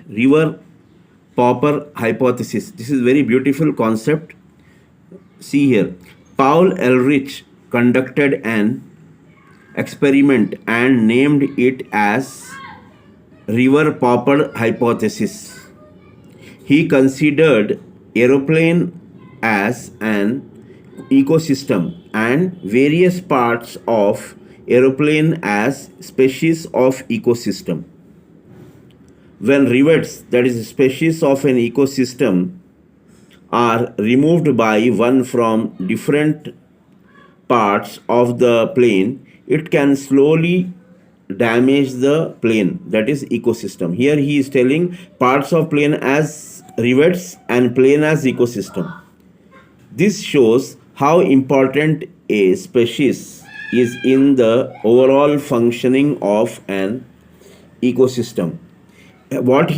river popper hypothesis. This is very beautiful concept. See here, Paul Ehrlich conducted an experiment and named it as river popper hypothesis. He considered aeroplane as an ecosystem and various parts of aeroplane as species of ecosystem. When rivets, that is species of an ecosystem, are removed by one from different parts of the plane, it can slowly damage the plane, that is ecosystem. Here he is telling parts of plane as rivets and plane as ecosystem. This shows how important a species is in the overall functioning of an ecosystem. What